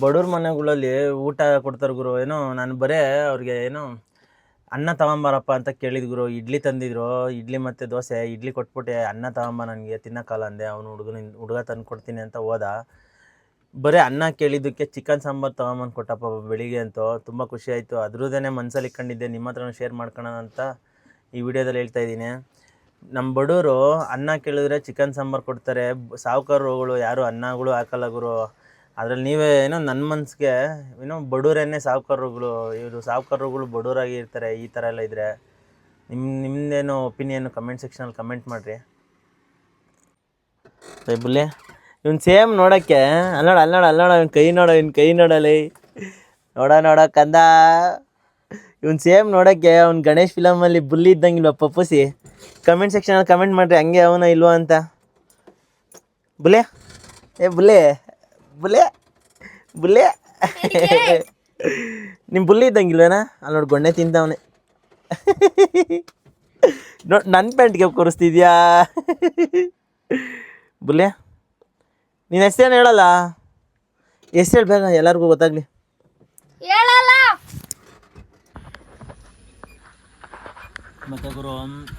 ಬಡವ್ರ ಮನೆಗಳಲ್ಲಿ ಊಟ ಕೊಡ್ತಾರೆ ಗುರು. ಏನೋ ನಾನು ಬರೇ ಅವ್ರಿಗೆ ಏನೋ ಅನ್ನ ತಗೊಂಬಾರಪ್ಪ ಅಂತ ಕೇಳಿದ ಗುರು. ಇಡ್ಲಿ ತಂದಿದ್ರು, ಇಡ್ಲಿ ಮತ್ತು ದೋಸೆ. ಇಡ್ಲಿ ಕೊಟ್ಬಿಟ್ಟೆ, ಅನ್ನ ತಗೊಂಬ ನನಗೆ ತಿನ್ನೋಕ್ಕಲ್ಲ ಅಂದೆ. ಅವನು ಹುಡುಗ ತಂದು ಕೊಡ್ತೀನಿ ಅಂತ ಹೋದ. ಬರೀ ಅನ್ನ ಕೇಳಿದ್ದಕ್ಕೆ ಚಿಕನ್ ಸಾಂಬಾರು ತೊಗೊಂಬಂದು ಕೊಟ್ಟಪ್ಪ ಬೆಳಿಗ್ಗೆ ಅಂತೂ. ತುಂಬ ಖುಷಿ ಆಯಿತು. ಅದ್ರದ್ದೇನೆ ಮನಸ್ಸಲ್ಲಿ ಇಟ್ಕೊಂಡಿದ್ದೆ, ನಿಮ್ಮ ಹತ್ರನೂ ಶೇರ್ ಮಾಡ್ಕೊಳ್ಳೋಣ ಅಂತ ಈ ವಿಡಿಯೋದಲ್ಲಿ ಹೇಳ್ತಾಯಿದ್ದೀನಿ. ನಮ್ಮ ಬಡವರು ಅನ್ನ ಕೇಳಿದ್ರೆ ಚಿಕನ್ ಸಾಂಬಾರು ಕೊಡ್ತಾರೆ. ಸಾಹುಕಾರರುಗಳು ಯಾರು ಅನ್ನಗಳು ಹಾಕಲ್ಲ ಗುರು. ಅದ್ರಲ್ಲಿ ನೀವೇ ಏನೋ ನನ್ನ ಮನಸ್ಸಿಗೆ ಏನೋ ಬಡವರೇನೆ ಸಾಹುಕಾರರುಗಳು. ಇವರು ಸಾಹುಕಾರರುಗಳು ಬಡವರಾಗಿ ಇರ್ತಾರೆ. ಈ ಥರ ಎಲ್ಲ ಇದ್ದರೆ ನಿಮ್ಮದೇನೋ ಒಪಿನಿಯನ್ನು ಕಮೆಂಟ್ ಸೆಕ್ಷನಲ್ಲಿ ಕಮೆಂಟ್ ಮಾಡಿರಿ. ಬುಲ್ಲೆ ಇವ್ನು ಸೇಮ್ ನೋಡೋಕ್ಕೆ ಅಲ್ಲೋಡ ಇವ್ನ ಕೈ ನೋಡಲಿ. ನೋಡ ಕಂದ. ಇವ್ನು ಸೇಮ್ ನೋಡೋಕ್ಕೆ ಅವ್ನು ಗಣೇಶ್ ಫಿಲಮಲ್ಲಿ ಬುಲ್ಲಿ ಇದ್ದಂಗಿಲ್ವ ಪಪ್ಪುಸಿ? ಕಮೆಂಟ್ ಸೆಕ್ಷನಲ್ಲಿ ಕಮೆಂಟ್ ಮಾಡಿರಿ ಹಂಗೆ ಅವನ ಇಲ್ವೋ ಅಂತ. ಬುಲೆ ಏ ಬುಲ್ಲೆ ಬುಲ್ಲೆ ಬುಲ್ಲೆ ನಿಮ್ಮ ಬುಲ್ಲಿ ಇದ್ದಂಗಿಲ್ವೇನಾ ಅಲ್ಲಿ ನೋಡಿ ಗೊಣ್ಣೆ ತಿಂತವನೆ ನೋಡಿ ನನ್ನ ಪ್ಯಾಂಟ್ಗೆ ಕೂರಿಸ್ತಿದ್ಯಾ ಬುಲ್ಲೆ ನೀನು ಹೆಸರೇನು ಹೇಳಲ್ಲ ಎಷ್ಟು ಹೇಳ್ಬೇಕ ಎಲ್ಲರಿಗೂ ಗೊತ್ತಾಗ್ಲಿ ಹೇಳಲ್ಲ. ಮತ್ತು ಗುರು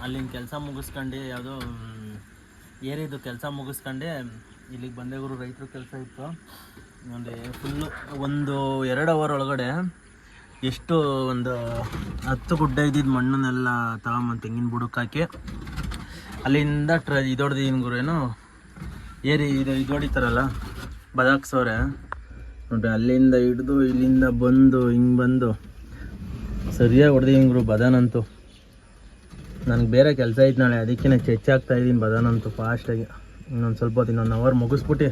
ಅಲ್ಲಿನ ಕೆಲಸ ಮುಗಿಸ್ಕೊಂಡು ಯಾವುದೋ ಏರಿದು ಕೆಲಸ ಮುಗಿಸ್ಕೊಂಡೆ ಇಲ್ಲಿಗೆ ಬಂದೆ ಗುರು. ರೈತರ ಕೆಲಸ ಇತ್ತು ಒಂದು ಫುಲ್ಲು 1-2 ಅವರ್ ಒಳಗಡೆ ಎಷ್ಟು ಒಂದು 10 ಗುಡ್ಡ ಇದ್ದಿದ್ದು ಮಣ್ಣನ್ನೆಲ್ಲ ತಗೊಂಬಂದು ತೆಂಗಿನ ಬುಡಕ್ಕೆ ಹಾಕಿ ಅಲ್ಲಿಂದ ಇದೊಡ್ದಿದ್ದೀನಿ ಗುರು. ಏನು ಇದು ಹೊಡಿತಾರಲ್ಲ ಬದಾಕ್ಸವ್ರೆ ನೋಡ್ರಿ, ಅಲ್ಲಿಂದ ಹಿಡ್ದು ಇಲ್ಲಿಂದ ಬಂದು ಹಿಂಗೆ ಬಂದು ಸರಿಯಾಗಿ ಹೊಡೆದಿದ್ದೀನಿ ಗುರು ಬದಾನಂತೂ. ನನಗೆ ಬೇರೆ ಕೆಲಸ ಐತೆ ನಾಳೆ, ಅದಕ್ಕೆ ಹೆಚ್ಚಾಗ್ತಾ ಇದ್ದೀನಿ ಬದಾನಂತೂ ಫಾಸ್ಟಾಗಿ. ಇನ್ನೊಂದು ಸ್ವಲ್ಪ ಹೊತ್ತು ಇನ್ನೊಂದು ಅವರ್ ಮುಗಿಸ್ಬಿಟ್ಟು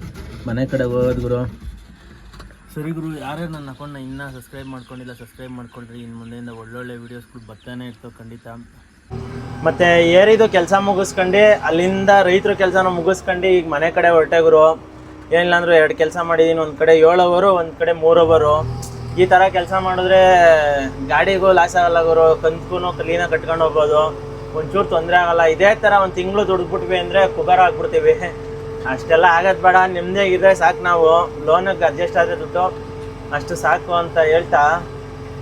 ಮನೆ ಕಡೆ ಹೋಗೋದು ಗುರು. ಸರಿ ಗುರು, ಯಾರ್ಯಾರು ನನ್ನ ಅಕೌಂಟ್ನ ಇನ್ನೂ ಸಬ್ಸ್ಕ್ರೈಬ್ ಮಾಡ್ಕೊಂಡಿಲ್ಲ ಸಬ್ಸ್ಕ್ರೈಬ್ ಮಾಡ್ಕೊಳ್ರಿ. ಇನ್ನು ಮುಂದೆಯಿಂದ ಒಳ್ಳೊಳ್ಳೆ ವೀಡಿಯೋಸ್ಗಳು ಬರ್ತಾನೆ ಇರ್ತವೆ ಖಂಡಿತ. ಮತ್ತು ಏರಿದು ಕೆಲಸ ಮುಗಿಸ್ಕೊಂಡು ಅಲ್ಲಿಂದ ರೈತರ ಕೆಲಸನ ಮುಗಿಸ್ಕೊಂಡು ಈಗ ಮನೆ ಕಡೆ ಹೊರಟೆ ಗುರು. ಏನಿಲ್ಲ ಅಂದರೂ 2 ಕೆಲಸ ಮಾಡಿದ್ದೀನಿ. ಒಂದು ಕಡೆ 7 ಅವರು, ಒಂದು ಕಡೆ 3 ಅವರು. ಈ ಥರ ಕೆಲಸ ಮಾಡಿದ್ರೆ ಗಾಡಿಗೂ ಲಾಸ್ ಆಗಲ್ಲ ಗುರು, ಕಂತ್ಗೂ ಕ್ಲೀನಾಗಿ ಕಟ್ಕೊಂಡು ಹೋಗ್ಬೋದು, ಒಂಚೂರು ತೊಂದರೆ ಆಗಲ್ಲ. ಇದೇ ಥರ ಒಂದು ತಿಂಗಳು ದುಡ್ದುಬಿಟ್ವಿ ಅಂದರೆ ಕುಬಾರ ಆಗ್ಬಿಡ್ತೀವಿ. ಅಷ್ಟೆಲ್ಲ ಆಗೋದು ಬೇಡ, ನೆಮ್ಮದಿಯಾಗಿದ್ದರೆ ಸಾಕು. ನಾವು ಲೋನಿಗೆ ಅಡ್ಜಸ್ಟ್ ಆದರೆ ದುಡ್ಡು ಅಷ್ಟು ಸಾಕು ಅಂತ ಹೇಳ್ತಾ,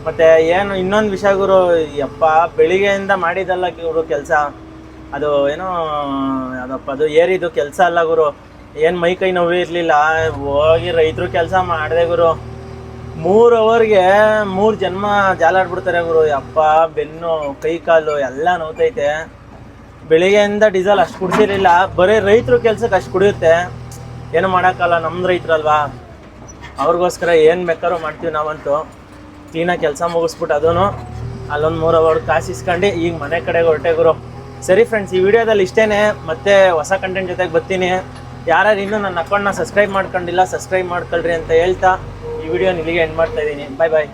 ಮತ್ತು ಏನು ಇನ್ನೊಂದು ವಿಷಯ ಗುರು, ಯಪ್ಪ ಬೆಳಿಗ್ಗೆಯಿಂದ ಮಾಡಿದ್ದಲ್ಲ ಗುರು ಕೆಲಸ. ಅದು ಏನೋ ಅದಪ್ಪ ಅದು ಏರಿದು ಕೆಲಸ ಅಲ್ಲ ಗುರು. ಏನು ಮೈ ಕೈ ನೋವು ಇರಲಿಲ್ಲ, ಹೋಗಿ ರೈತರು ಕೆಲಸ ಮಾಡಿದೆ ಗುರು. 3 ಅವರ್ಗೆ 3 ಜನ್ಮ ಜಾಲಾಡ್ಬಿಡ್ತಾರೆ ಗುರು. ಯಪ್ಪ ಬೆನ್ನು ಕೈ ಕಾಲು ಎಲ್ಲ ನೋವ್ತೈತೆ. ಬೆಳಿಗ್ಗೆಯಿಂದ ಡೀಸೆಲ್ ಅಷ್ಟು ಕುಡಿಸಿರಲಿಲ್ಲ, ಬರೀ ರೈತರು ಕೆಲ್ಸಕ್ಕೆ ಅಷ್ಟು ಕುಡಿಯುತ್ತೆ. ಏನು ಮಾಡೋಕ್ಕಲ್ಲ, ನಮ್ಮ ರೈತರಲ್ವಾ, ಅವ್ರಿಗೋಸ್ಕರ ಏನು ಬೇಕಾದ್ರೂ ಮಾಡ್ತೀವಿ ನಾವಂತೂ. ಕ್ಲೀನಾಗಿ ಕೆಲಸ ಮುಗಿಸ್ಬಿಟ್ಟು ಅದೂ ಅಲ್ಲೊಂದು 3 ಅವರ್ ಕಾಸು ಇಸ್ಕೊಂಡು ಈಗ ಮನೆ ಕಡೆಗೆ ಹೊರಟೆ ಗುರು. ಸರಿ ಫ್ರೆಂಡ್ಸ್, ಈ ವಿಡಿಯೋದಲ್ಲಿ ಇಷ್ಟೇ. ಮತ್ತೆ ಹೊಸ ಕಂಟೆಂಟ್ ಜೊತೆಗೆ ಬರ್ತೀನಿ. ಯಾರ್ಯಾರು ಇನ್ನೂ ನನ್ನ ಅಕೌಂಟ್ನ ಸಬ್ಸ್ಕ್ರೈಬ್ ಮಾಡ್ಕೊಂಡಿಲ್ಲ ಸಬ್ಸ್ಕ್ರೈಬ್ ಮಾಡ್ಕೊಳ್ರಿ ಅಂತ ಹೇಳ್ತಾ ಈ ವಿಡಿಯೋನ ಇಲ್ಲಿಗೆ ಎಂಡ್ ಮಾಡ್ತಾ ಇದ್ದೀನಿ. ಬಾಯ್.